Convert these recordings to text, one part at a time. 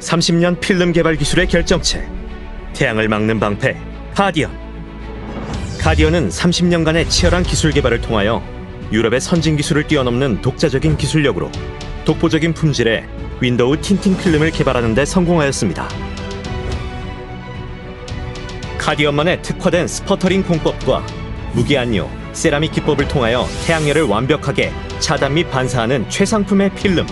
30년 필름 개발 기술의 결정체, 태양을 막는 방패 카디언. 카디언은 30년간의 치열한 기술 개발을 통하여 유럽의 선진 기술을 뛰어넘는 독자적인 기술력으로 독보적인 품질의 윈도우 틴팅 필름을 개발하는 데 성공하였습니다. 카디언만의 특화된 스퍼터링 공법과 무기안료, 세라믹 기법을 통하여 태양열을 완벽하게 차단 및 반사하는 최상품의 필름.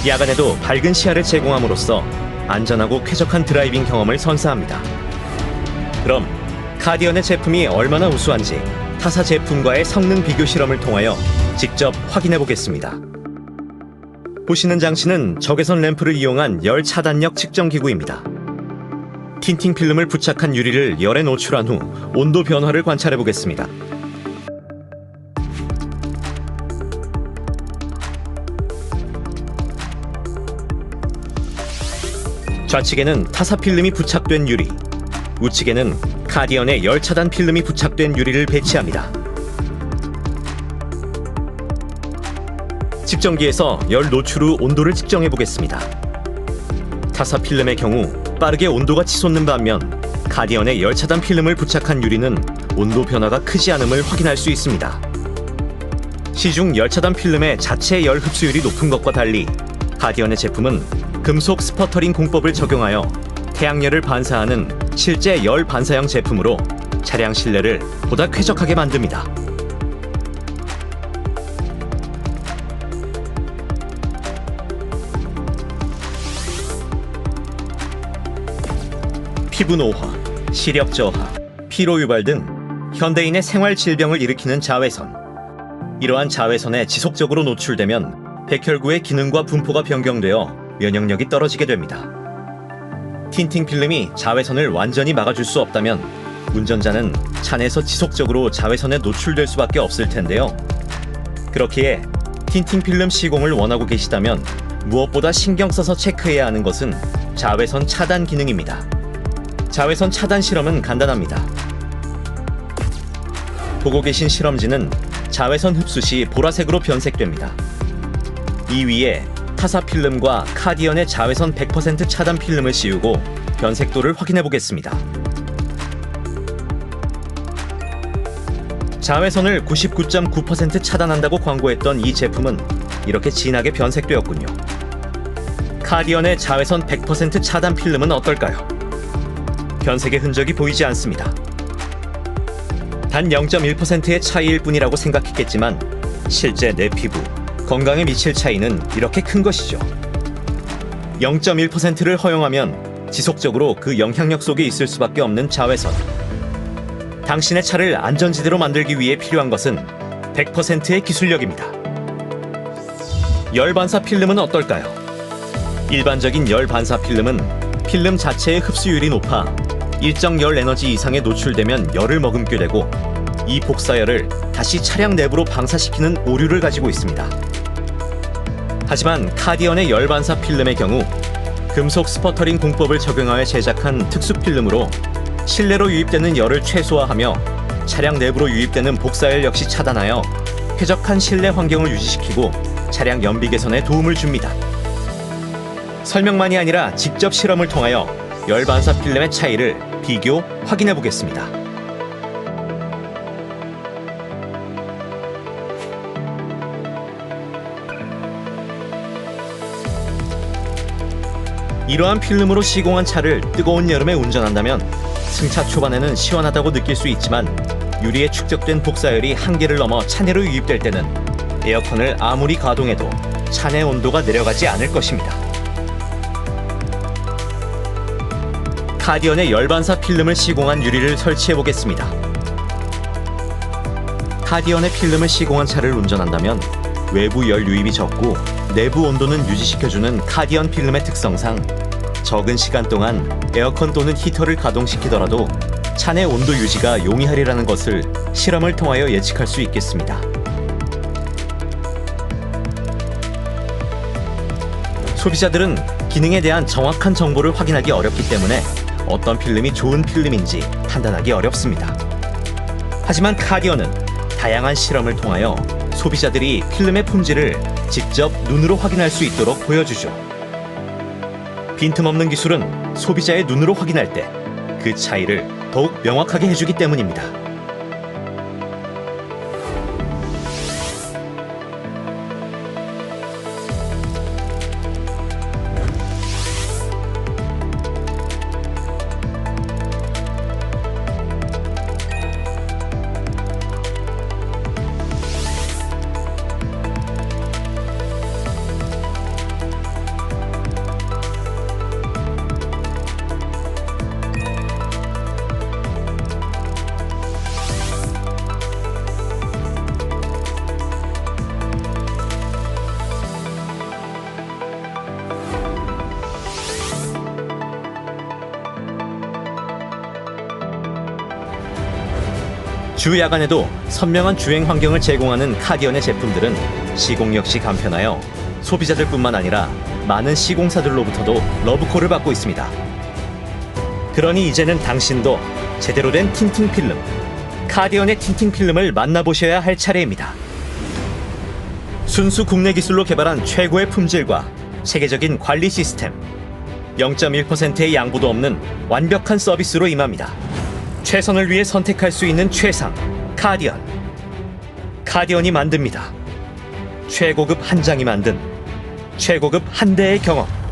야간에도 밝은 시야를 제공함으로써 안전하고 쾌적한 드라이빙 경험을 선사합니다. 그럼 카디언의 제품이 얼마나 우수한지 타사 제품과의 성능 비교 실험을 통하여 직접 확인해 보겠습니다. 보시는 장치는 적외선 램프를 이용한 열 차단력 측정 기구입니다. 틴팅 필름을 부착한 유리를 열에 노출한 후 온도 변화를 관찰해 보겠습니다. 좌측에는 타사 필름이 부착된 유리, 우측에는 카디언의 열 차단 필름이 부착된 유리를 배치합니다. 측정기에서 열 노출 후 온도를 측정해 보겠습니다. 타사 필름의 경우 빠르게 온도가 치솟는 반면 카디언의 열 차단 필름을 부착한 유리는 온도 변화가 크지 않음을 확인할 수 있습니다. 시중 열 차단 필름의 자체 열 흡수율이 높은 것과 달리 카디언의 제품은 금속 스퍼터링 공법을 적용하여 태양열을 반사하는 실제 열 반사형 제품으로 차량 실내를 보다 쾌적하게 만듭니다. 피부 노화, 시력 저하, 피로 유발 등 현대인의 생활 질병을 일으키는 자외선. 이러한 자외선에 지속적으로 노출되면 백혈구의 기능과 분포가 변경되어 면역력이 떨어지게 됩니다. 틴팅 필름이 자외선을 완전히 막아줄 수 없다면 운전자는 차 내에서 지속적으로 자외선에 노출될 수밖에 없을 텐데요. 그렇기에 틴팅 필름 시공을 원하고 계시다면 무엇보다 신경 써서 체크해야 하는 것은 자외선 차단 기능입니다. 자외선 차단 실험은 간단합니다. 보고 계신 실험지는 자외선 흡수 시 보라색으로 변색됩니다. 이 위에 타사 필름과 카디언의 자외선 100% 차단 필름을 씌우고 변색도를 확인해 보겠습니다. 자외선을 99.9% 차단한다고 광고했던 이 제품은 이렇게 진하게 변색되었군요. 카디언의 자외선 100% 차단 필름은 어떨까요? 변색의 흔적이 보이지 않습니다. 단 0.1%의 차이일 뿐이라고 생각했겠지만 실제 내 피부, 건강에 미칠 차이는 이렇게 큰 것이죠. 0.1%를 허용하면 지속적으로 그 영향력 속에 있을 수밖에 없는 자외선. 당신의 차를 안전지대로 만들기 위해 필요한 것은 100%의 기술력입니다. 열 반사 필름은 어떨까요? 일반적인 열 반사 필름은 필름 자체의 흡수율이 높아 일정 열 에너지 이상에 노출되면 열을 머금게 되고 이 복사열을 다시 차량 내부로 방사시키는 오류를 가지고 있습니다. 하지만 카디언의 열 반사 필름의 경우 금속 스퍼터링 공법을 적용하여 제작한 특수 필름으로 실내로 유입되는 열을 최소화하며 차량 내부로 유입되는 복사열 역시 차단하여 쾌적한 실내 환경을 유지시키고 차량 연비 개선에 도움을 줍니다. 설명만이 아니라 직접 실험을 통하여 열 반사 필름의 차이를 비교, 확인해 보겠습니다. 이러한 필름으로 시공한 차를 뜨거운 여름에 운전한다면 승차 초반에는 시원하다고 느낄 수 있지만 유리에 축적된 복사열이 한계를 넘어 차내로 유입될 때는 에어컨을 아무리 가동해도 차내 온도가 내려가지 않을 것입니다. 카디언의 열 반사 필름을 시공한 유리를 설치해 보겠습니다. 카디언의 필름을 시공한 차를 운전한다면 외부 열 유입이 적고 내부 온도는 유지시켜주는 카디언 필름의 특성상 적은 시간 동안 에어컨 또는 히터를 가동시키더라도 차내 온도 유지가 용이하리라는 것을 실험을 통하여 예측할 수 있겠습니다. 소비자들은 기능에 대한 정확한 정보를 확인하기 어렵기 때문에 어떤 필름이 좋은 필름인지 판단하기 어렵습니다. 하지만 카디언은 다양한 실험을 통하여 소비자들이 필름의 품질을 직접 눈으로 확인할 수 있도록 보여주죠. 빈틈없는 기술은 소비자의 눈으로 확인할 때 그 차이를 더욱 명확하게 해주기 때문입니다. 주 야간에도 선명한 주행 환경을 제공하는 카디언의 제품들은 시공 역시 간편하여 소비자들뿐만 아니라 많은 시공사들로부터도 러브콜을 받고 있습니다. 그러니 이제는 당신도 제대로 된 틴팅 필름, 카디언의 틴팅 필름을 만나보셔야 할 차례입니다. 순수 국내 기술로 개발한 최고의 품질과 체계적인 관리 시스템, 0.1%의 양보도 없는 완벽한 서비스로 임합니다. 최선을 위해 선택할 수 있는 최상, 카디언. 카디언이 만듭니다. 최고급 한 장이 만든 최고급 한 대의 경험.